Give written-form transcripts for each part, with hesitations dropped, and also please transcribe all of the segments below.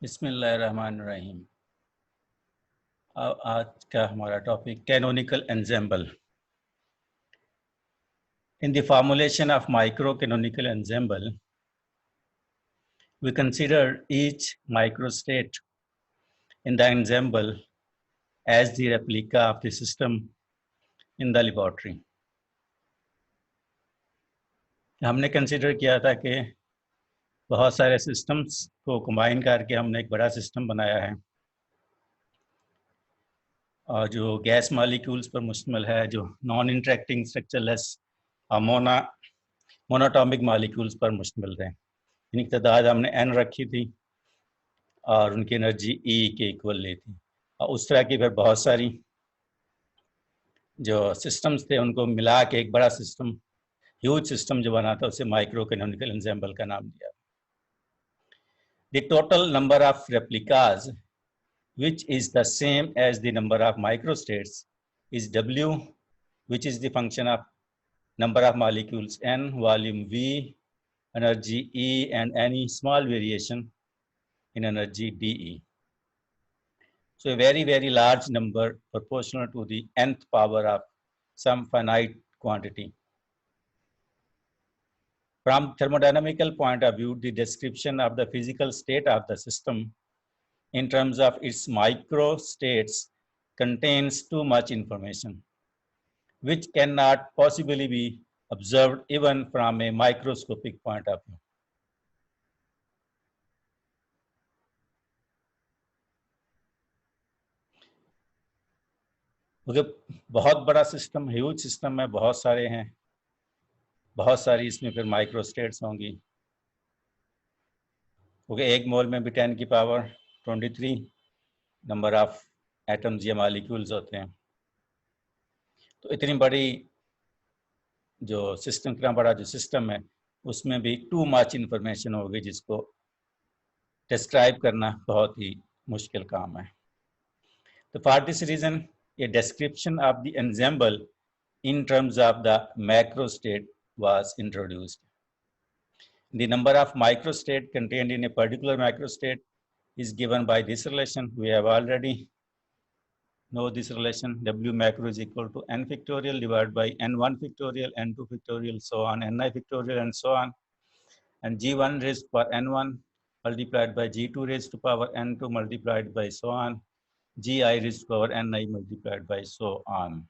बिस्मिल्लाहिर्रहमानिर्रहीम। आज का हमारा topic canonical ensemble. In the formulation of micro canonical ensemble we consider each microstate in the ensemble as the replica of the system in the laboratory. हमने consider किया था कि बहुत सारे सिस्टम्स को कंबाइन करके हमने एक बड़ा सिस्टम बनाया है और जो गैस मॉलिक्यूल्स पर मुश्तमिल है, जो नॉन इंटरेक्टिंग स्ट्रक्चरलेस और मोनोटॉमिक मॉलिक्यूल्स पर मुश्तमिल है। इनकी तादाद हमने n रखी थी और उनकी एनर्जी E के इक्वल ली थी। और उस तरह की फिर बहुत सारी जो सिस्टम्स थे उनको मिला के एक बड़ा सिस्टम, ह्यूज सिस्टम जो बना था, उसे माइक्रो कैनोनिकल एंसेम्बल का नाम दिया। The total number of replicas which is the same as the number of microstates is W, which is the function of number of molecules n, volume V, energy E, and any small variation in energy dE. So a very, very large number proportional to the nth power of some finite quantity. From thermodynamical point of view, the description of the physical state of the system in terms of its microstates contains too much information, which cannot possibly be observed even from a microscopic point of view. क्योंकि बहुत बड़ा system, huge system है, बहुत सारे हैं, बहुत सारी इसमें फिर माइक्रोस्टेट्स होंगी, क्योंकि एक मोल में भी 10 की पावर 23 नंबर ऑफ एटम्स या मॉलिक्यूल्स होते हैं। तो इतनी बड़ी जो सिस्टम, इतना बड़ा जो सिस्टम है, उसमें भी टू मच इंफॉर्मेशन होगी जिसको डिस्क्राइब करना बहुत ही मुश्किल काम है। तो for this reason a description of the ensemble in terms of the macrostate was introduced. The number of microstate contained in a particular macrostate is given by this relation. We have already know this relation. W macro is equal to n factorial divided by n1 factorial, n2 factorial, so on, ni factorial, and so on. And g1 raised to power n1 multiplied by g2 raised to power n2 multiplied by so on, gi raised to power ni multiplied by so on.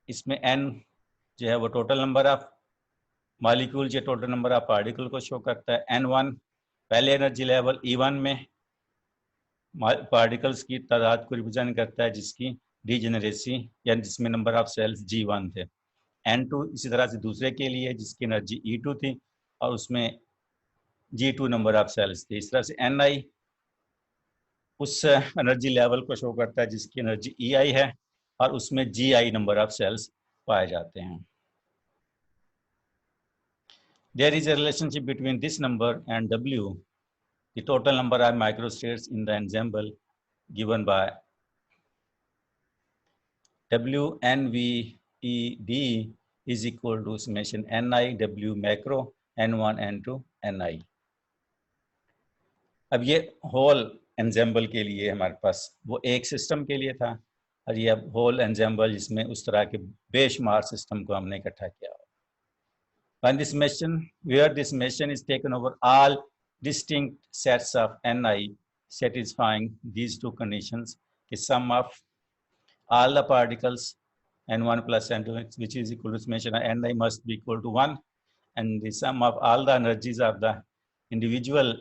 इसमें n जो है वो total number of molecule या total number of particle को show करता है। n1 पहले energy level E1 में पार्टिकल्स की तादाद को रिप्रेजेंट करता है जिसकी डीजेनरेसी यानी जिसमें नंबर ऑफ सेल्स G1 थे। n2 इसी तरह से दूसरे के लिए जिसकी एनर्जी E2 थी और उसमें G2 नंबर ऑफ सेल्स थी। इस तरह से ni उस एनर्जी लेवल को शो करता है जिसकी एनर्जी EI है और उसमें GI नंबर ऑफ सेल्स पाए जाते हैं। There is a relationship between this number and W, the total number of microstates in the ensemble, given by WNVED is equal to summation Ni W macro N1 N2 Ni. अब ये whole ensemble के लिए हमारे पास वो एक system के लिए था और ये अब होल एंसेम्बल जिसमें उस तरह के बेशुमार सिस्टम को हमने इकट्ठा किया। When this summation, where this summation is taken over all distinct sets of Ni satisfying these two conditions, the sum of all the particles N1 plus N2, which is equal to summation of Ni, must be equal to 1, and the sum of all the energies of the individual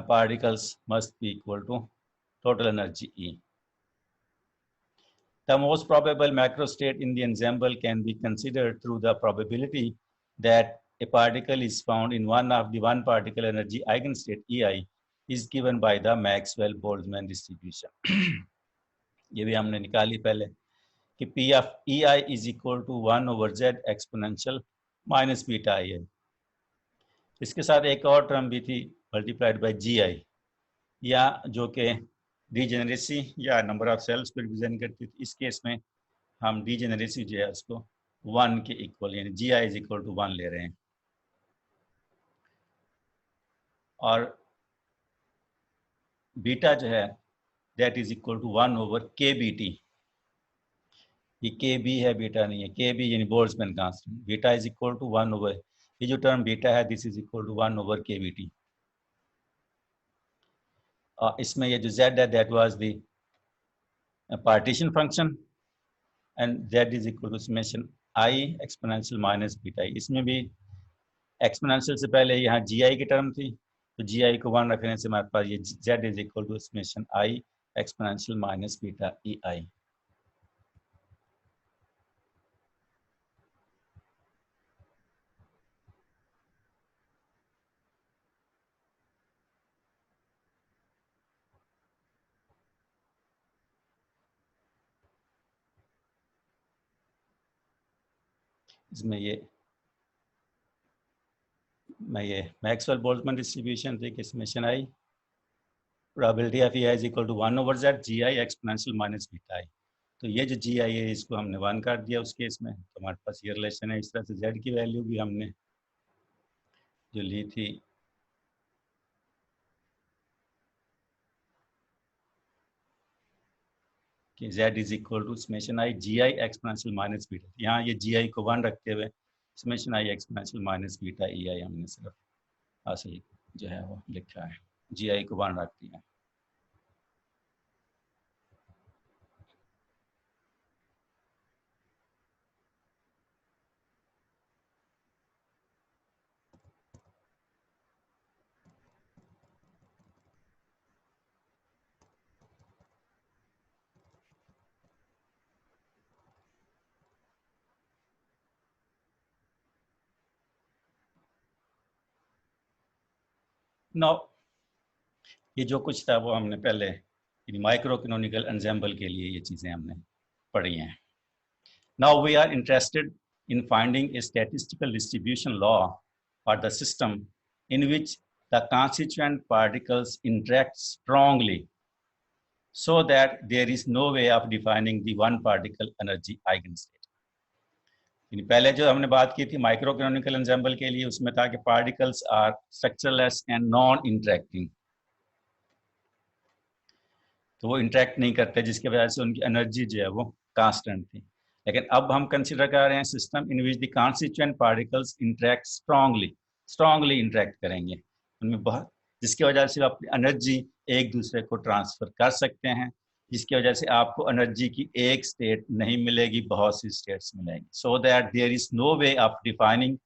particles must be equal to total energy E. The most probable macrostate in the ensemble can be considered through the probability that a particle is found in one of the one particle energy eigenstate EI is given by the Maxwell-Boltzmann distribution. ये भी हमने निकाली पहले कि P of EI is equal to 1 over Z exponential minus beta II. इसके साथ एक और टर्म भी थी multiplied by GI, या जो कि डीजेनरेसी या नंबर ऑफ सेल्स को रिप्रेजेंट करती थी। इस केस में हम डीजेनरेसी जो है उसको 1 के इक्वल यानी GI इज इक्वल टू 1 ले रहे हैं। और बीटा जो है that is equal to 1/kBt। ये KB है, बीटा नहीं है। KB यानी Boltzmann constant. Beta is equal to 1/, ये जो टर्म बीटा है this is equal to 1/kBt। इसमें ये जो Z है that was the partition function and Z is equal to summation I exponential minus beta. इसमें भी एक्सपोनेंशियल से पहले यहाँ GI की टर्म थी, तो GI को 1 रखने से हमारे पास ये Z is equal to summation I exponential minus beta EI। इसमें ये मैक्सवेल बोल्ट्जमैन डिस्ट्रीब्यूशन थी कि summation I probability of EI is equal to 1/Z GI exponential minus beta I। तो ये जो GI है इसको हमने 1 कर दिया उस केस में, तो हमारे पास ये रिलेशन है। इस तरह से Z की वैल्यू भी हमने जो ली थी कि Z is equal to summation I GI exponential minus beta. यहाँ ये GI को 1 रखते हुए summation I exponential minus beta EI हमने सिर्फ हासिल जो है वो लिखा है, GI को 1 रख दिया। नो ये जो कुछ था वो हमने पहले माइक्रो कैनोनिकल एंसेंबल के लिए ये चीज़ें हमने पढ़ी हैं। Now we are interested in finding a statistical distribution law for the system in which the constituent particles interact strongly so that there is no way of defining the one particle energy eigenstate। पहले जो हमने बात की थी micro canonical ensemble के लिए, उसमें था कि particles are structureless and non interacting, तो वो इंटरेक्ट नहीं करते जिसकी वजह से उनकी एनर्जी जो है वो कांस्टेंट थी। लेकिन अब हम कंसीडर कर रहे हैं system in which the constituent particles interact strongly interact करेंगे उनमें बहुत, जिसकी वजह से आप एनर्जी एक दूसरे को ट्रांसफर कर सकते हैं, जिसकी वजह से आपको एनर्जी की एक स्टेट नहीं मिलेगी, बहुत सी स्टेट्स मिलेंगी। So that there is no way of defining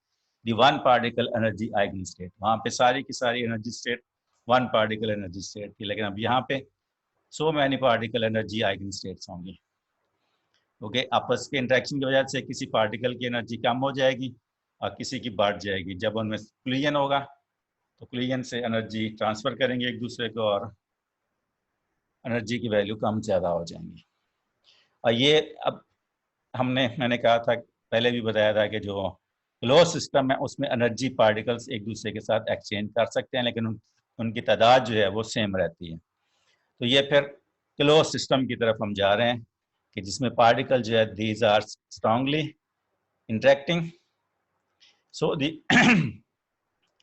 the one particle energy eigen state. वहाँ पे सारी की सारी energy state one particle energy state थी, लेकिन अब यहाँ पे so many particle energy eigen states होंगी। ओके, आपस के इंटरेक्शन की वजह से किसी पार्टिकल की एनर्जी कम हो जाएगी और किसी की बढ़ जाएगी। जब उनमें कोलिजन होगा तो कोलिजन से एनर्जी ट्रांसफर करेंगे एक दूसरे को और एनर्जी की वैल्यू कम ज़्यादा हो जाएंगी। और ये अब मैंने कहा था पहले भी बताया था कि जो क्लोज सिस्टम है उसमें एनर्जी पार्टिकल्स एक दूसरे के साथ एक्सचेंज कर सकते हैं, लेकिन उनकी तादाद जो है वो सेम रहती है। तो ये फिर क्लोज सिस्टम की तरफ हम जा रहे हैं कि जिसमें पार्टिकल जो है these are strongly interacting so the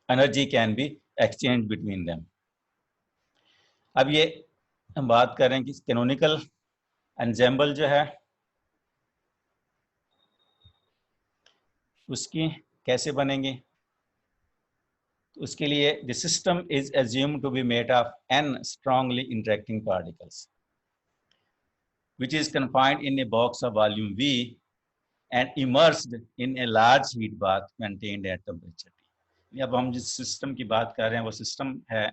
energy can be exchange between them. अब ये हम बात करें कि कैनोनिकल एंसेंबल जो है उसकी कैसे बनेंगे। तो उसके लिए the system is assumed to be made of n strongly interacting particles which is confined in a box of volume V and immersed in a large heat bath maintained at temperature T। अब हम जिस system की बात कर रहे हैं वो system है,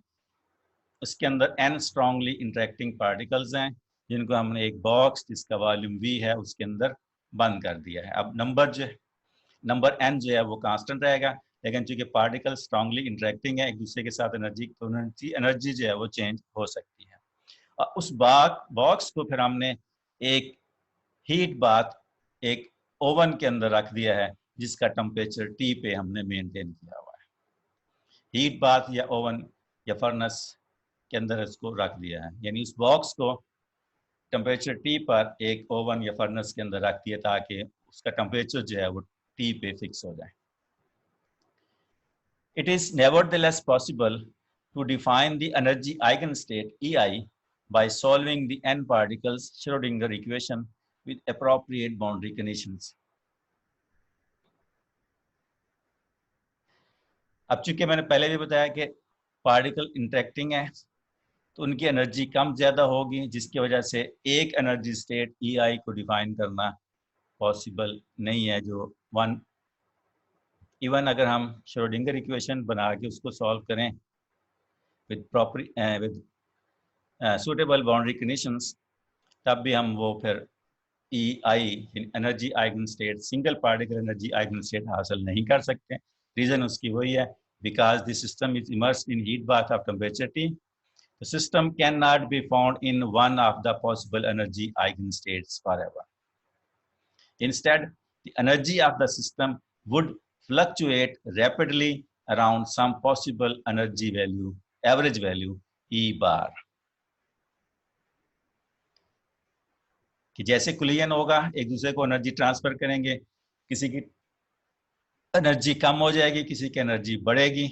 उसके अंदर n strongly interacting particles हैं जिनको हमने एक बॉक्स जिसका वॉल्यूम V है उसके अंदर बंद कर दिया है। अब नंबर n जो है वो कांस्टेंट रहेगा, लेकिन चूंकि पार्टिकल स्ट्रांगली इंटरेक्टिंग है एक दूसरे के साथ एनर्जी जो है वो चेंज हो सकती है। और उस बॉक्स को फिर हमने एक हीट बाथ एक ओवन के अंदर रख दिया है जिसका टेम्परेचर T पे हमने मेंटेन किया हुआ है। हीट बाथ या ओवन या फर्नेस के अंदर इसको रख दिया है, यानी उस बॉक्स को टेम्परेचर T पर एक ओवन या फर्नेस के अंदर रख दिया ताकि उसका टेम्परेचर जो है वो T पे फिक्स हो जाए। It is nevertheless possible to define the energy eigenstate EI by solving the n particles Schrodinger equation with appropriate boundary conditions. अब चूंकि मैंने पहले भी बताया कि पार्टिकल इंटरेक्टिंग है तो उनकी एनर्जी कम ज्यादा होगी, जिसकी वजह से एक एनर्जी स्टेट EI को डिफाइन करना पॉसिबल नहीं है। जो वन इवन अगर हम श्रोडिंगर इक्वेशन बना के उसको सॉल्व करें with proper with suitable boundary conditions, तब भी हम वो फिर EI energy eigen state, single particle energy eigen state हासिल नहीं कर सकते। रीजन उसकी वही है, because the system is immersed in heat bath of temperature T. The system cannot be found in one of the possible energy eigenstates forever. Instead, the energy of the system would fluctuate rapidly around some possible energy value, average value E bar. कि जैसे कुलियन होगा, एक दूसरे को energy transfer करेंगे, किसी की energy कम हो जाएगी, किसी की एनर्जी बढ़ेगी,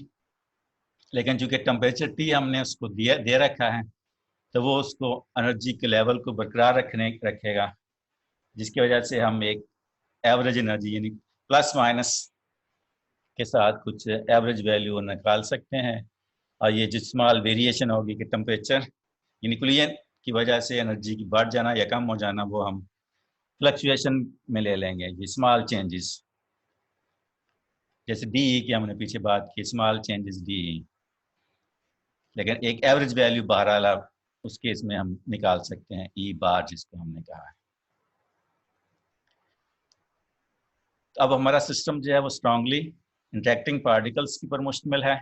लेकिन चूंकि टेम्परेचर T हमने उसको दे रखा है तो वो उसको एनर्जी के लेवल को बरकरार रखेगा, जिसकी वजह से हम एक एवरेज एनर्जी यानी प्लस माइनस के साथ कुछ एवरेज वैल्यू निकाल सकते हैं। और ये जो स्मॉल वेरिएशन होगी कि टेम्परेचर यानी कुलियन की वजह से एनर्जी की बढ़ जाना या कम हो जाना, वो हम फ्लक्चुएशन में ले लेंगे, ये स्मॉल चेंजेस, जैसे DE की हमने पीछे बात की, स्मॉल चेंजेस DE। लेकिन एक एवरेज वैल्यू बहरहाल उस केस में हम निकाल सकते हैं E बार, जिसको हमने कहा है। तो अब हमारा सिस्टम जो है वो स्ट्रांगली इंटरेक्टिंग पार्टिकल्स के ऊपर मुश्तमिल है,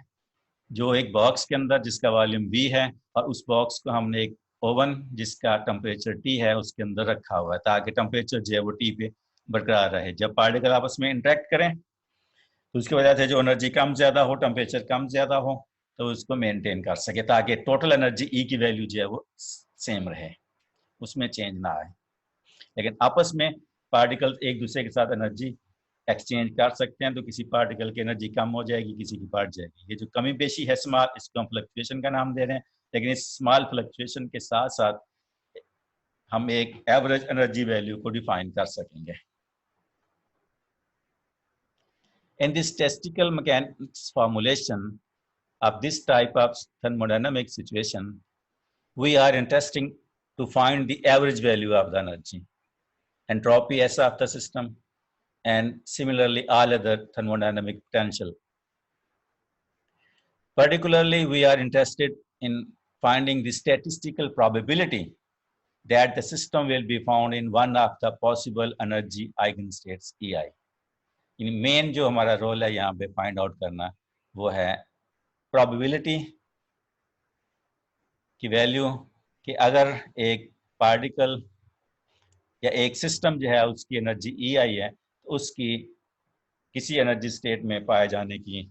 जो एक बॉक्स के अंदर जिसका वॉल्यूम V है, और उस बॉक्स को हमने एक ओवन जिसका टेम्परेचर T है उसके अंदर रखा हुआ है, ताकि टेम्परेचर जो है वो T पे बरकरार रहे। जब पार्टिकल आपस में इंटरेक्ट करें तो उसकी वजह से जो एनर्जी कम ज़्यादा हो, टेम्परेचर कम ज़्यादा हो, तो उसको मेंटेन कर सके, ताकि टोटल एनर्जी E की वैल्यू जो है वो सेम रहे, उसमें चेंज ना आए। लेकिन आपस में पार्टिकल एक दूसरे के साथ एनर्जी एक्सचेंज कर सकते हैं, तो किसी पार्टिकल की एनर्जी कम हो जाएगी, किसी की बढ़ जाएगी। ये जो कमी पेशी है स्मॉल, इसको हम फ्लक्चुएशन का नाम दे रहे हैं। लेकिन इस स्मॉल फ्लक्चुएशन के साथ साथ हम एक एवरेज एनर्जी वैल्यू को डिफाइन कर सकेंगे। In this statistical mechanics formulation of this type of thermodynamic situation, we are interested to find the average value of the energy, entropy S of the system, and similarly all other thermodynamic potential. Particularly, we are interested in finding the statistical probability that the system will be found in one of the possible energy eigenstates EI. Main जो हमारा role है यहाँ पे find out करना, वो है probability की value कि अगर एक पार्टिकल या एक सिस्टम जो है उसकी एनर्जी EI है, तो उसकी किसी एनर्जी स्टेट में पाए जाने की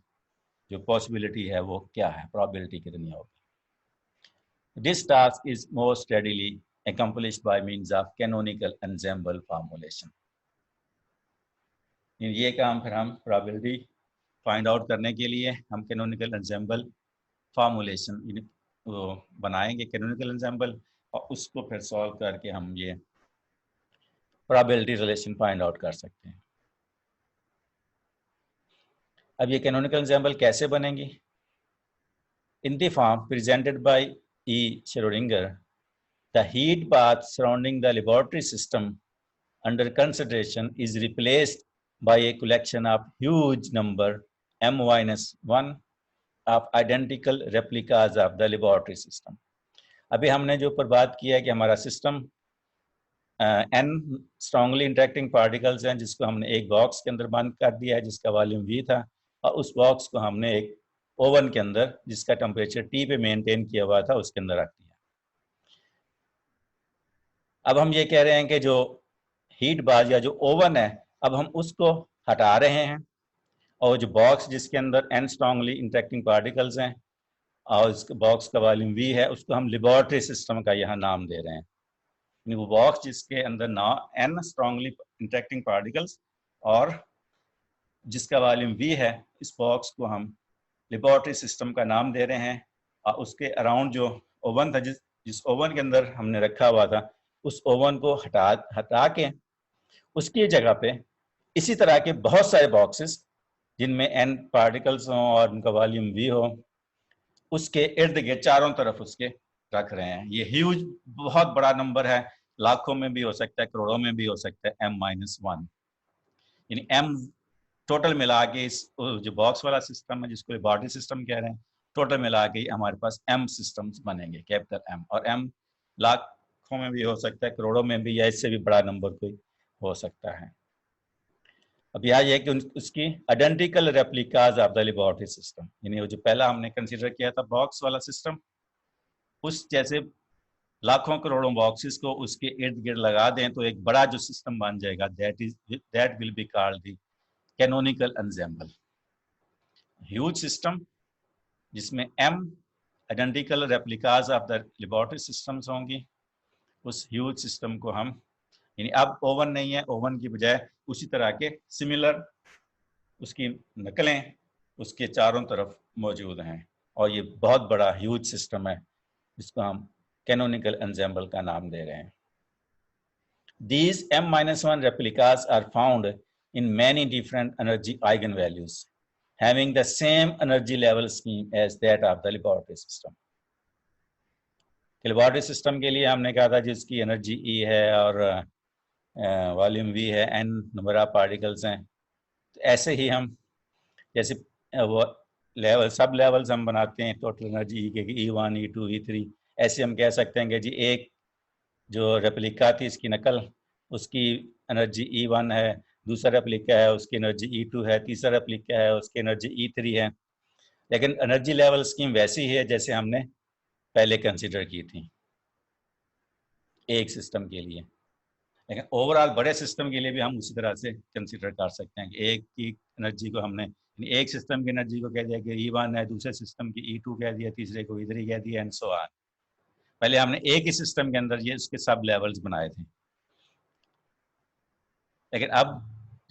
जो पॉसिबिलिटी है वो क्या है, प्रोबेबिलिटी कितनी होगी। This task is most readily accomplished by means of canonical ensemble formulation. ये काम फिर हम प्रोबेबिलिटी फाइंड आउट करने के लिए हम कैनोनिकल एंसेंबल फॉर्मूलेशन बनाएंगे, कैनोनिकल एंसेंबल, और उसको फिर सॉल्व करके हम ये प्रोबेबिलिटी रिलेशन फाइंड आउट कर सकते हैं। अब ये कैनोनिकल एंसेंबल कैसे बनेंगी? In the form presented by E. Schrodinger, the heat bath surrounding the laboratory system under consideration is replaced by a collection of huge number m-1 of identical replicas of the laboratory system. अभी हमने जो ऊपर बात किया है कि हमारा system n strongly interacting particles हैं, जिसको हमने एक बॉक्स के अंदर बंद कर दिया है जिसका वॉल्यूम V था, और उस बॉक्स को हमने एक ओवन के अंदर जिसका टेम्परेचर T पे मेंटेन किया हुआ था उसके अंदर रख दिया। अब हम ये कह रहे हैं कि जो हीट बाज या जो ओवन है, अब हम उसको हटा रहे हैं, और जो बॉक्स जिसके अंदर n स्ट्रांगली इंटरेक्टिंग पार्टिकल्स हैं और उस बॉक्स का वॉल्यूम V है, उसको हम लेबोरेटरी सिस्टम का यहाँ नाम दे रहे हैं। यानी वो बॉक्स जिसके अंदर ना n स्ट्रांगली इंटरेक्टिंग पार्टिकल्स और जिसका वॉल्यूम V है, इस बॉक्स को हम लेबोरेटरी सिस्टम का नाम दे रहे हैं, उसके अराउंड जो ओवन था, जिस ओवन के अंदर हमने रखा हुआ था, उस ओवन को हटा के उसकी जगह पे इसी तरह के बहुत सारे बॉक्सेस जिनमें n पार्टिकल्स हों और उनका वॉल्यूम v हो, उसके इर्द गिर्द चारों तरफ उसके रख रहे हैं। ये ह्यूज, बहुत बड़ा नंबर है, लाखों में भी हो सकता है, करोड़ों में भी हो सकता है, m-1, यानी m टोटल मिला के इस जो बॉक्स वाला सिस्टम है जिसको लेबोरेटरी सिस्टम कह रहे हैं, टोटल मिला के हमारे पास m सिस्टम्स बनेंगे, कैपिटल M, और m लाखों में भी हो सकता है, करोड़ों में भी, या इससे भी बड़ा नंबर कोई हो सकता है। अब यह है कि उसकी identical replicas of the laboratory system, यानी जो पहला हमने कंसीडर किया था बॉक्स वाला सिस्टम, उस जैसे लाखों करोड़ों बॉक्सेस को उसके इर्द गिर्द लगा दें तो एक बड़ा जो सिस्टम बन जाएगा, that will be called the canonical ensemble, huge system जिसमें m identical replicas of the laboratory systems होंगी। उस ह्यूज सिस्टम को हम, यानी अब ओवन नहीं है, ओवन की बजाय उसी तरह के सिमिलर उसकी नकलें उसके चारों तरफ मौजूद हैं, और ये बहुत बड़ा ह्यूज सिस्टम है जिसको हम कैनोनिकल एंसेंबल का नाम दे रहे हैं। These m-1 replicas are found in many different energy eigenvalues having the same energy level scheme as that of the laboratory system. Laboratory system के लिए हमने कहा था जिसकी एनर्जी E है और वॉल्यूम V है, n नंबर ऑफ पार्टिकल्स हैं, तो ऐसे ही हम जैसे वो लेवल, सब लेवल्स हम बनाते हैं टोटल एनर्जी E के, E1, E2, E3, ऐसे हम कह सकते हैं कि जी एक जो रेप्लिका थी इसकी नकल, उसकी एनर्जी E1 है, दूसरा रेप्लिका है उसकी एनर्जी E2 है, तीसरा रेप्लिका है उसकी एनर्जी E3 है, लेकिन एनर्जी लेवल स्कीम वैसी ही है जैसे हमने पहले कंसीडर की थी एक सिस्टम के लिए। लेकिन ओवरऑल बड़े सिस्टम के लिए भी हम उसी तरह से कंसीडर कर सकते हैं कि एक की एनर्जी को हमने, एक सिस्टम की एनर्जी को कह दिया कि E1 है, दूसरे सिस्टम की E2 कह दिया, तीसरे को E3 कह दिया, एंड सो ऑन। पहले हमने एक ही सिस्टम के अंदर ये उसके सब लेवल्स बनाए थे, लेकिन अब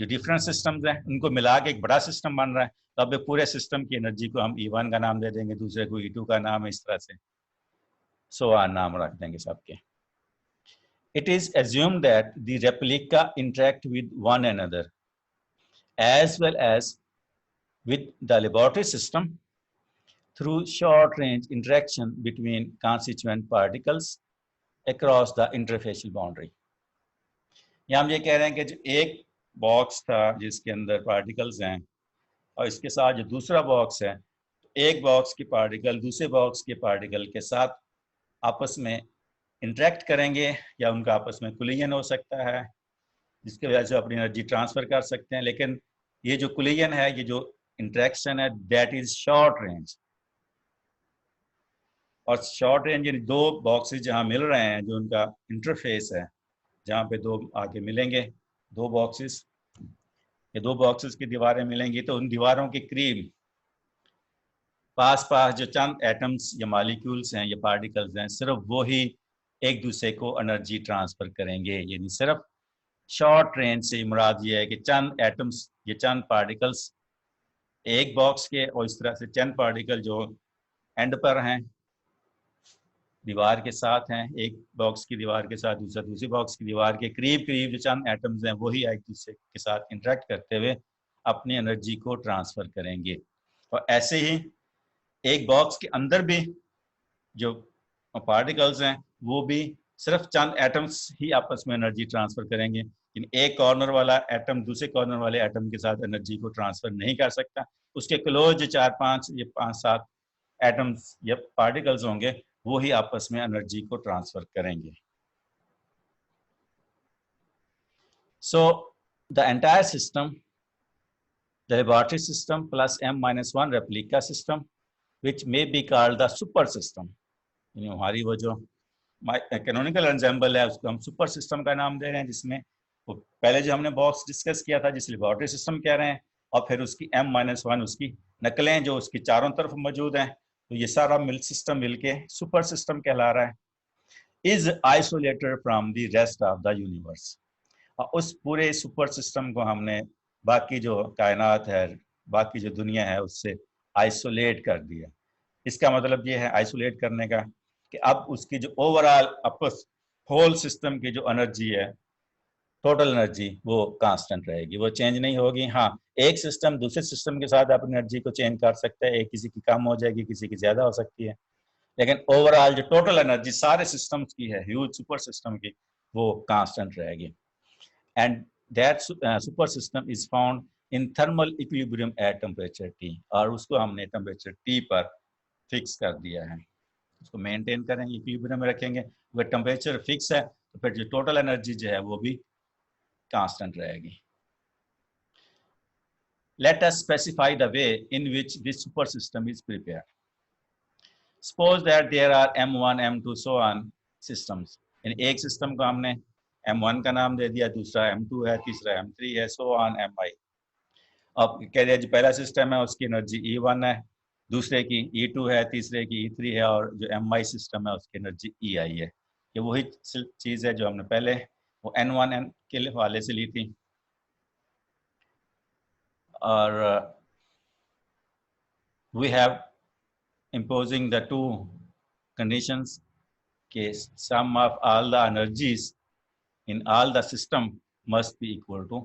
जो डिफरेंट सिस्टम्स हैं उनको मिला के एक बड़ा सिस्टम बन रहा है, तो अब पूरे सिस्टम की एनर्जी को हम E1 का नाम दे देंगे, दूसरे को E2 का नाम, इस तरह से सो ऑन नाम रख देंगे सबके। It is assumed that the replica interact with one another as well as with the laboratory system through short-range interaction between constituent particles across the interfacial boundary. यहाँ हम ये कह रहे हैं कि जो एक बॉक्स था जिसके अंदर पार्टिकल्स हैं और इसके साथ जो दूसरा बॉक्स है, एक बॉक्स की पार्टिकल दूसरे बॉक्स के पार्टिकल के साथ आपस में इंटरेक्ट करेंगे, या उनका आपस में कोलिजन हो सकता है जिसकी वजह से अपनी एनर्जी ट्रांसफर कर सकते हैं। लेकिन ये जो कोलिजन है, ये जो इंटरेक्शन है, दैट इज शॉर्ट रेंज। और शॉर्ट रेंज यानी दो बॉक्सेस जहां मिल रहे हैं, जो उनका इंटरफेस है, जहां पे दो आके मिलेंगे, दो बॉक्सेस, ये दो बॉक्सेस की दीवारें मिलेंगी, तो उन दीवारों के करीब पास पास जो चंद एटम्स या मॉलिक्यूल्स हैं या पार्टिकल्स हैं, सिर्फ वो ही एक दूसरे को एनर्जी ट्रांसफर करेंगे। यानी सिर्फ शॉर्ट रेंज से मुराद ये है कि चंद एटम्स, ये चंद पार्टिकल्स एक बॉक्स के, और इस तरह से चंद पार्टिकल जो एंड पर हैं, दीवार के साथ हैं, एक बॉक्स की दीवार के साथ दूसरा दूसरी बॉक्स की दीवार के करीब करीब जो चंद एटम्स हैं, वही एक दूसरे के साथ इंटरेक्ट करते हुए अपनी एनर्जी को ट्रांसफर करेंगे। और ऐसे ही एक बॉक्स के अंदर भी जो पार्टिकल्स हैं, वो भी सिर्फ चंद एटम्स ही आपस में एनर्जी ट्रांसफर करेंगे। एक कॉर्नर वाला एटम दूसरे कॉर्नर वाले एटम के साथ एनर्जी को ट्रांसफर नहीं कर सकता। उसके क्लोज जो 4-5 या 5-7 एटम्स या पार्टिकल्स होंगे, वो ही आपस में एनर्जी को ट्रांसफर करेंगे। So the entire system, the laboratory system plus m-1 replica system, which may be called the super system, यानी हमारी वो जो कैनोनिकल एंसेंबल है उसको हम सुपर सिस्टम का नाम दे रहे हैं, जिसमें वो पहले जो हमने बॉक्स डिस्कस किया था जिसे लेबोरेटरी सिस्टम कह रहे हैं, और फिर उसकी m-1 उसकी नकलें जो उसकी चारों तरफ मौजूद हैं, तो ये सारा सिस्टम मिलके सुपर सिस्टम कहला रहा है। Is isolated from the rest of the universe, और उस पूरे सुपर सिस्टम को हमने बाकी जो कायनात है, बाकी जो दुनिया है, उससे आइसोलेट कर दिया। इसका मतलब ये है आइसोलेट करने का कि अब उसकी जो ओवरऑल आपस होल सिस्टम की जो एनर्जी है, टोटल एनर्जी, वो कांस्टेंट रहेगी, वो चेंज नहीं होगी। हाँ, एक सिस्टम दूसरे सिस्टम के साथ अपनी एनर्जी को चेंज कर सकता है, एक किसी की कम हो जाएगी, किसी की ज्यादा हो सकती है, लेकिन ओवरऑल जो टोटल एनर्जी सारे सिस्टम्स की है, ह्यूज सुपर सिस्टम की, वो कांस्टेंट रहेगी। And that super system is found in thermal equilibrium at temperature T, और उसको हमने टेम्परेचर T पर फिक्स कर दिया है। उसको मेंटेन करेंगे, इक्विलिब्रियम में रखेंगे। अगर टेम्परेचर फिक्स है तो फिर जो टोटल एनर्जी जो है वो भी कांस्टेंट रहेगी। Let us specify the way in which this super system is prepared. Suppose that there are M1, M2, so on systems. इन एक सिस्टम को हमने M1 का नाम दे दिया, दूसरा M2 है, तीसरा M3 है, so on Mi. अब कह दिया जो पहला सिस्टम है उसकी एनर्जी E1 है, दूसरे की E2 है, तीसरे की E3 है, और जो Mi सिस्टम है उसकी एनर्जी Ei है। ये वही चीज है जो हमने पहले वो N1 के वाले से ली थी। और we have imposing the two conditions कि sum of all the energies in all the system must be equal to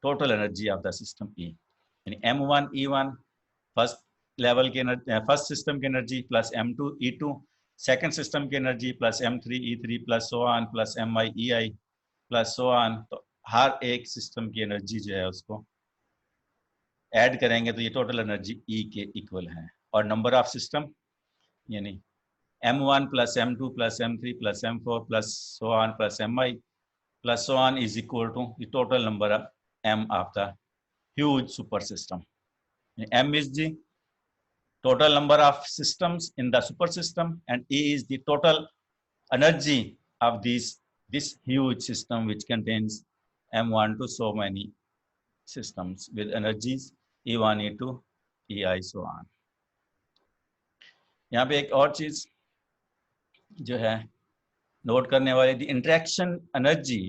total energy of the system E. यानी M1 E1 फर्स्ट लेवल की फर्स्ट सिस्टम की energy plus M2 E2 second system की energy plus M3 E3 plus so on plus Mi Ei plus so on. तो हर एक system की energy जो है उसको ऐड करेंगे तो ये टोटल एनर्जी E के इक्वल है। और नंबर ऑफ सिस्टम यानी M1 plus M2 plus M3 plus M4 plus so on plus Mi plus so on is equal to the total number of M of the huge super system. M is the total number of systems in the super system, and E is the total energy of this huge system which contains M1 to so many systems with energies E1, E2, Ei, so on. यहाँ पे एक और चीज जो है note करने वाली, the interaction energy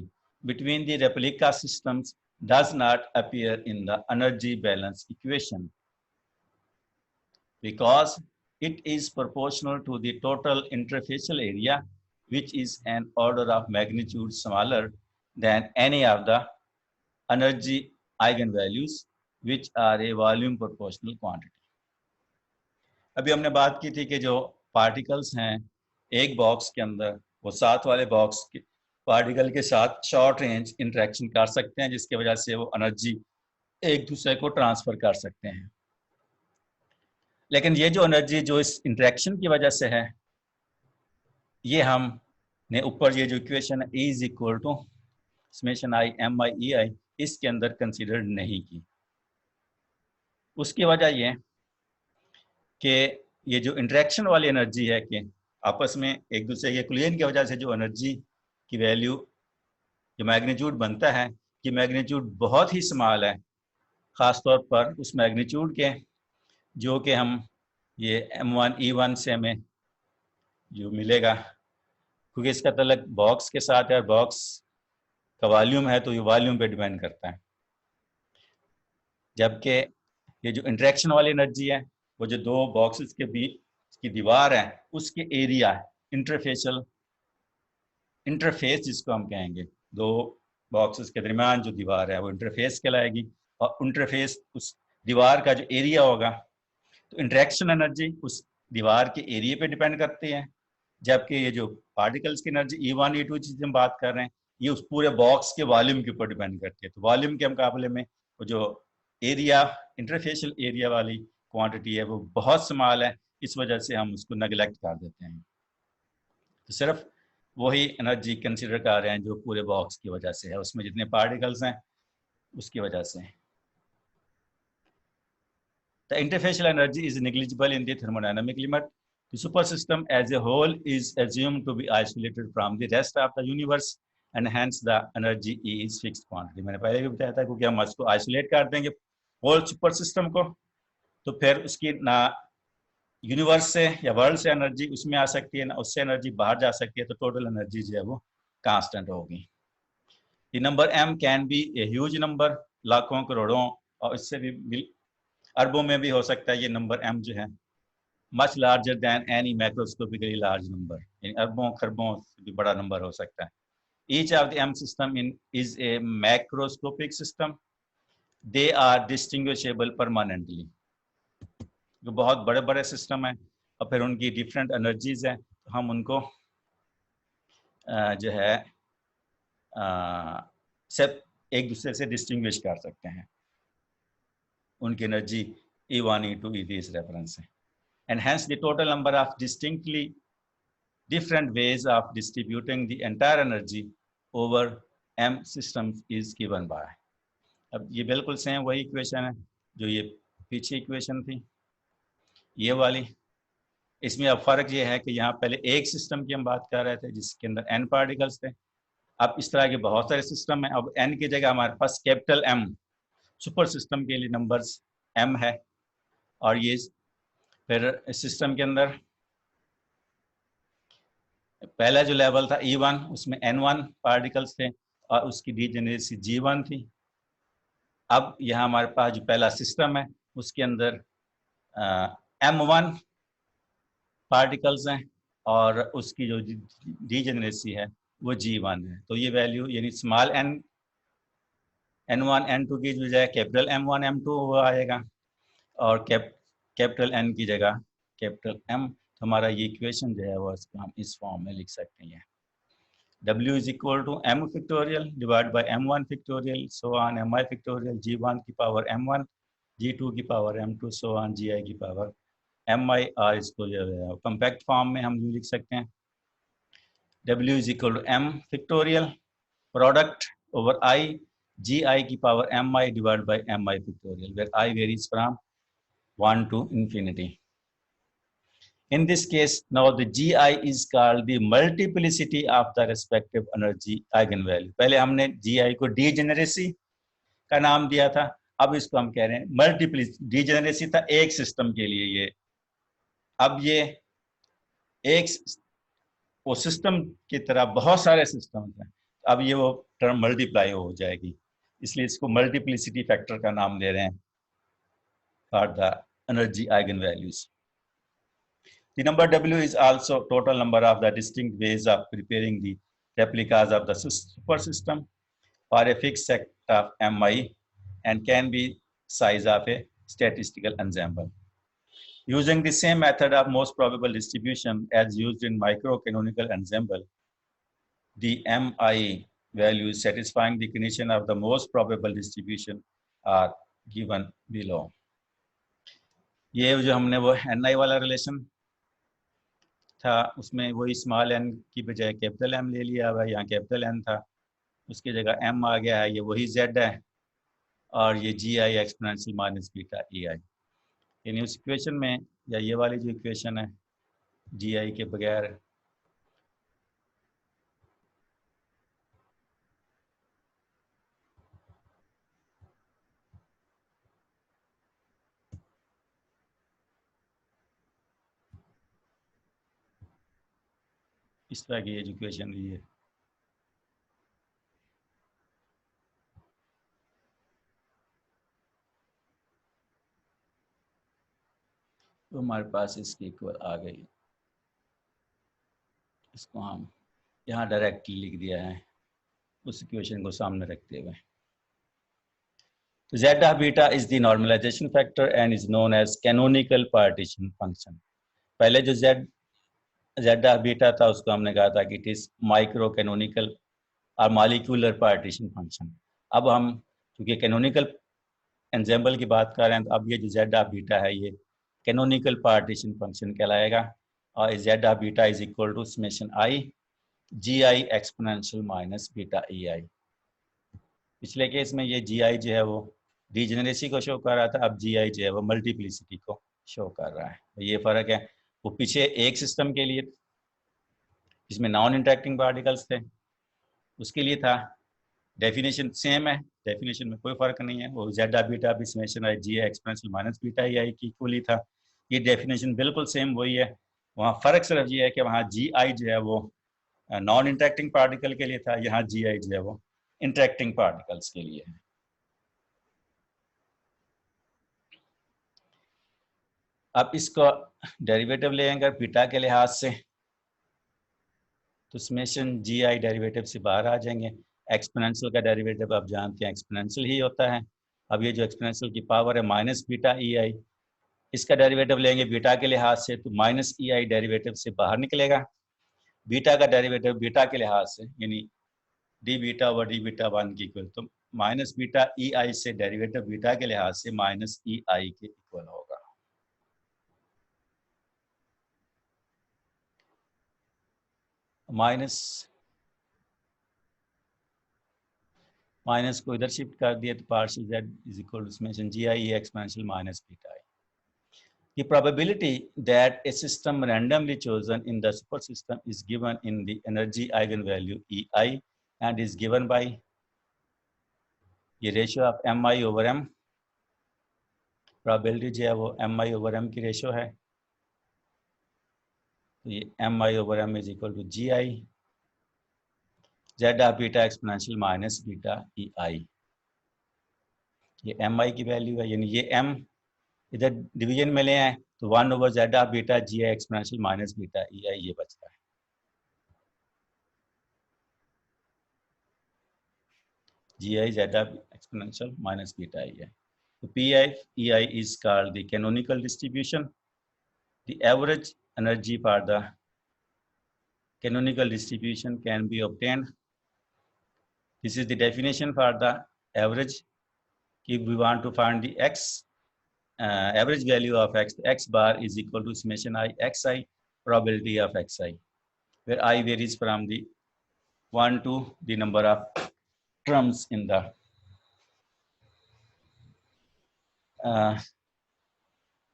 between the replica systems does not appear in the energy balance equation because it is proportional to the total interfacial area, which is an order of magnitude smaller than any of the energy eigenvalues, which are a volume proportional quantity. अभी हमने बात की थी कि जो particles हैं एक box के अंदर, वो साथ वाले बॉक्स के पार्टिकल के साथ शॉर्ट रेंज इंटरेक्शन कर सकते हैं, जिसकी वजह से वो एनर्जी एक दूसरे को ट्रांसफर कर सकते हैं। लेकिन ये जो एनर्जी जो इस इंटरेक्शन की वजह से है, ये हमने ऊपर ये जो इक्वेशन है E is equal to summation I Mi Ei इसके अंदर कंसीडर नहीं की। उसकी वजह ये कि ये जो इंटरेक्शन वाली एनर्जी है कि आपस में एक दूसरे के कोलिजन की वजह से जो एनर्जी की वैल्यू जो मैग्नीट्यूड बनता है, कि मैग्नीट्यूड बहुत ही स्मॉल है, ख़ासतौर पर उस मैग्नीट्यूड के जो कि हम ये M1 E1 से हमें जो मिलेगा, क्योंकि इसका तल्लुक बॉक्स के साथ है और बॉक्स का वॉल्यूम है तो ये वॉल्यूम पे डिपेंड करता है। जबकि ये जो इंटरेक्शन वाली एनर्जी है वो जो दो बॉक्सेस के बीच की दीवार है उसके एरिया, इंटरफेस जिसको हम कहेंगे, दो बॉक्सेस के दरमियान जो दीवार है वो इंटरफेस कहलाएगी, और इंटरफेस उस दीवार का जो एरिया होगा, तो इंटरेक्शन एनर्जी उस दीवार के एरिया पे डिपेंड करती है। जबकि ये जो पार्टिकल्स की एनर्जी E1 E2 चीज़ हम बात कर रहे हैं, ये उस पूरे बॉक्स के वॉल्यूम के ऊपर डिपेंड करती है। तो वॉल्यूम के मुकाबले में वो जो एरिया, इंटरफेशियल एरिया वाली क्वांटिटी है वो बहुत स्मॉल है, इस वजह से हम उसको नेगलेक्ट कर देते हैं। तो सिर्फ वही एनर्जी कंसिडर कर रहे हैं जो पूरे बॉक्स की वजह से है, उसमें जितने पार्टिकल्स हैं उसकी वजह से। The interfacial energy is negligible in the thermodynamic limit. The super system as a whole is assumed to be isolated from the rest of the universe and hence the energy E is fixed quantity. मैंने पहले भी बताया था, क्योंकि हम उसको isolate कर देंगे होल सुपर सिस्टम को, तो फिर उसकी ना यूनिवर्स से या वर्ल्ड से एनर्जी उसमें आ सकती है, ना उससे एनर्जी बाहर जा सकती है, तो टोटल एनर्जी जो है वो कांस्टेंट होगी। The number M can be a huge number, लाखों करोड़ों और इससे भी अरबों में भी हो सकता है ये नंबर M जो है much larger than any macroscopically large number, यानी अरबों खरबों से भी बड़ा नंबर हो सकता है। Each of the M system in is a macroscopic system, they are distinguishable permanently. जो बहुत बड़े बड़े सिस्टम है और फिर उनकी डिफरेंट एनर्जीज हैं, तो हम उनको जो है सब एक दूसरे से डिस्टिंग्विश कर सकते हैं, उनकी एनर्जी E1 E2 E3 इस रेफरेंस से। And hence the total number of distinctly different ways of distributing the entire energy over m systems is given by। अब ये बिल्कुल सेम वही इक्वेशन है जो ये पीछे इक्वेशन थी ये वाली। इसमें अब फर्क ये है कि यहाँ पहले एक सिस्टम की हम बात कर रहे थे जिसके अंदर n पार्टिकल्स थे। अब इस तरह के बहुत सारे सिस्टम हैं। अब n की जगह हमारे पास कैपिटल M सुपर सिस्टम के लिए नंबर्स m है, और ये फिर इस सिस्टम के अंदर पहला जो लेवल था E1 उसमें N1 पार्टिकल्स थे और उसकी डीजेनरेसी G1 थी। अब यहाँ हमारे पास जो पहला सिस्टम है उसके अंदर M1 पार्टिकल्स हैं और उसकी जो डीजेनरेसी है वो G1 है। तो ये वैल्यू यानी स्मॉल n1 n2 की बजाय कैपिटल M1 M2 वो आएगा और कैपिटल N की जगह कैपिटल M। तो हमारा ये इक्वेशन जो है वो इसको हम इस फॉर्म में लिख सकते हैं। W is equal to M factorial divided by M1 factorial so on Mi factorial G1 की पावर M1 G2 की power M2 so on Gi की पावर Mi। और इसको कम्पैक्ट फॉर्म में हम लिख सकते हैं W is equal to M factorial product over I Gi की power Mi divided by Mi factorial where I varies from 1 to infinity। In this case, now the Gi is called the multiplicity of the respective energy eigenvalue। पहले हमने Gi को degeneracy का नाम दिया था, अब इसको हम कह रहे हैं मल्टीप्लिसिटी। डीजेनरेसी था एक सिस्टम के लिए ये, अब ये एक वो सिस्टम की तरह बहुत सारे सिस्टम हैं, अब ये वो टर्म मल्टीप्लाई हो जाएगी, इसलिए इसको मल्टीप्लिसिटी फैक्टर का नाम दे रहे हैं for the energy eigenvalues। The number W is also total number of the distinct ways of preparing the replicas of the super system for a fixed set of Mi and can be size of a statistical ensemble. Using the same method of most probable distribution as used in microcanonical ensemble, the Mi values satisfying the condition of the most probable distribution are given below। ये जो हमने वो Ni वाला relation था उसमें वही small n की बजाय कैपिटल M ले लिया हुआ, यहाँ कैपिटल N था उसकी जगह M आ गया है, ये वही Z है और ये Gi exponential minus beta EI। यानी उस इक्वेशन में या ये वाली जो इक्वेशन है Gi के बगैर इस तरह की ये जो इक्वेशन दी है तो हमारे पास इसकी इक्वल आ गई। इसको हम यहाँ डायरेक्टली लिख दिया है उस इक्वेशन को सामने रखते हुए। तो Z of beta is the normalization factor and is known as canonical partition function। पहले जो Z of beta था उसको हमने कहा था कि इट इज माइक्रो कैनोनिकल और मॉलिक्यूलर पार्टीशन फंक्शन। अब हम क्योंकि कैनोनिकल एंजेम्बल की बात कर रहे हैं तो अब ये जो Z of beta है ये कैनोनिकल पार्टीशन फंक्शन कहलाएगा और Z of beta is equal to summation I Gi exponential minus beta EI। पिछले केस में ये Gi जो है वो डीजेनरेसी को शो कर रहा था, अब Gi जो है वो मल्टीप्लिसिटी को शो कर रहा है। ये फर्क है। वो पीछे एक सिस्टम के लिए जिसमें नॉन इंटरेक्टिंग पार्टिकल्स थे उसके लिए था, डेफिनेशन सेम है, डेफिनेशन में कोई फर्क नहीं है। वो Z of beta भी summation I Gi exponential minus beta EI की इक्वल ही था। ये डेफिनेशन बिल्कुल सेम वही है। वहाँ फर्क सिर्फ ये है कि वहाँ Gi जो है वो नॉन इंटरेक्टिंग पार्टिकल के लिए था, यहाँ Gi जो है वो इंटरेक्टिंग पार्टिकल्स के लिए है। अब इसको डेरिवेटिव लेंगे बीटा के लिहाज से, तो समेशन जी आई डेरिवेटिव से बाहर आ जाएंगे। एक्सपोनेंशियल का डेरिवेटिव आप जानते हैं एक्सपोनेंशियल ही होता है। अब ये जो एक्सपोनेंशियल की पावर है माइनस बीटा ई आई, इसका डेरिवेटिव लेंगे बीटा के लिहाज से, तो माइनस ई आई डेरिवेटिव से बाहर निकलेगा। बीटा का डेरिवेटिव बीटा के लिहाज से यानी D beta over D beta 1 की इक्वल, तो माइनस बीटा ई आई से डेरिवेटिव बीटा के लिहाज से माइनस ई आई के इक्वल होगा। माइनस को इधर शिफ्ट कर दिया तो partial Z is equal to summation G I exponential minus beta I. The probability that a system randomly chosen in the supersystem is given in the energy eigenvalue EI and is given by ये ratio of mi over m, probability जो है वो mi over m की ratio है, तो ये mi over m is equal to gi z of beta exponential minus beta ei। ये mi की वैल्यू है, यानी ये m इधर डिवीजन में ले आए तो 1 over Z of beta g I exponential minus beta E i ये बचता है। G i Z of exponential minus beta E i. तो p i E i is called the canonical distribution. The average energy for the canonical distribution can be obtained. This is the definition for the average. If we want to find the x average value of x bar is equal to summation I xi probability of xi, where I varies from the 1 to the number of terms in the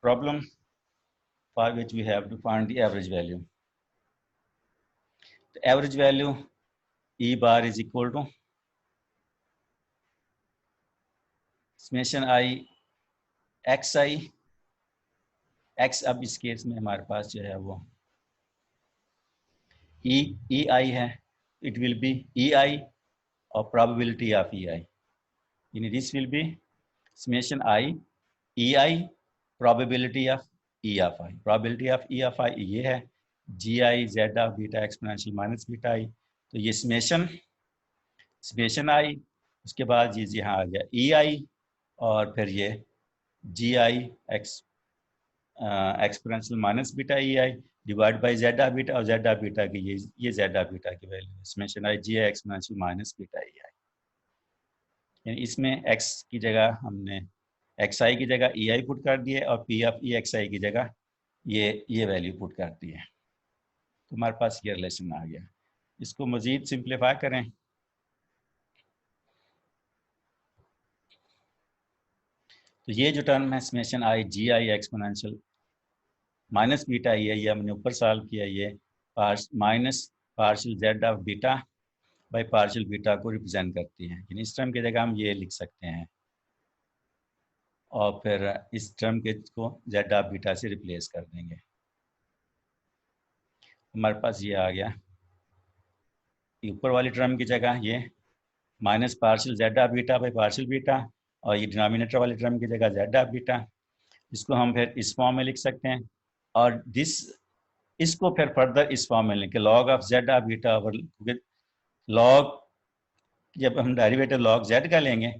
problem for which we have to find the average value. The average value E bar is equal to summation I xi x, अब इस case में हमारे पास जो है वो E i है, it will be E i और probability of E i, यानी this will be summation i E i probability of E of i. Probability of E of i ये है g i Z of beta exponential minus beta i, तो ये summation आई, उसके बाद ये यहाँ आ गया ई आई और फिर ये g I exponential minus beta E i divide by Z of beta, और जेड ऑफ बीटा की ये जेड ऑफ बीटा की वैल्यू है summation i g I exponential minus beta E i. यानी इसमें x की जगह हमने xi की जगह ei पुट कर दिए और p ऑफ exi की जगह ये वैल्यू पुट कर दी है, तो हमारे पास ये रिलेशन आ गया। इसको मजीद सिंप्लीफाई करें तो ये जो टर्म है summation i g I exponential minus beta ये हमने ऊपर सॉल्व किया, ये minus partial Z of beta by partial beta को रिप्रेजेंट करती है। यानी इस टर्म की जगह हम ये लिख सकते हैं और फिर इस टर्म के को जेड ऑफ बीटा से रिप्लेस कर देंगे। हमारे पास ये आ गया, ऊपर वाली टर्म की जगह ये minus partial Z of beta by partial beta, और ये डिनोमिनेटर वाली टर्म की जगह जेड ऑफ बीटा, इसको हम फिर इस फॉर्म में लिख सकते हैं। और इसको फिर फर्दर इस फॉर्म में लिखें log of Z of beta over log, जब हम डेरिवेटिव लॉग जेड का लेंगे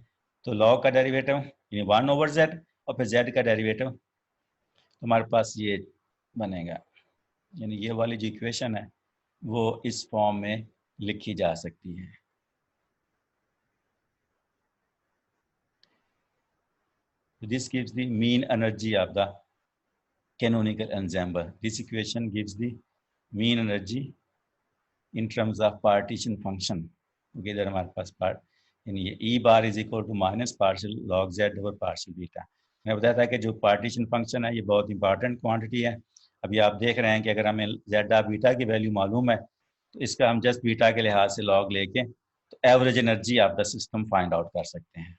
तो लॉग का डेरिवेटिव यानी 1 ओवर जेड और फिर जेड का डेरिवेटिव, तो हमारे पास ये बनेगा। यानी ये वाली जो इक्वेशन है वो इस फॉर्म में लिखी जा सकती है। This gives the mean energy of the canonical ensemble. This equation gives the mean energy in terms of partition function. Okay, इधर हमारे पास पार्ट यानी ये E bar is equal to minus partial log Z over partial beta. मैंने बताया था कि जो partition function है ये बहुत इंपॉर्टेंट क्वांटिटी है। अभी आप देख रहे हैं कि अगर हमें जेड ऑफ बीटा की वैल्यू मालूम है तो इसका हम जस्ट बीटा के लिहाज से लॉग लेके तो average energy of the system find out कर सकते हैं।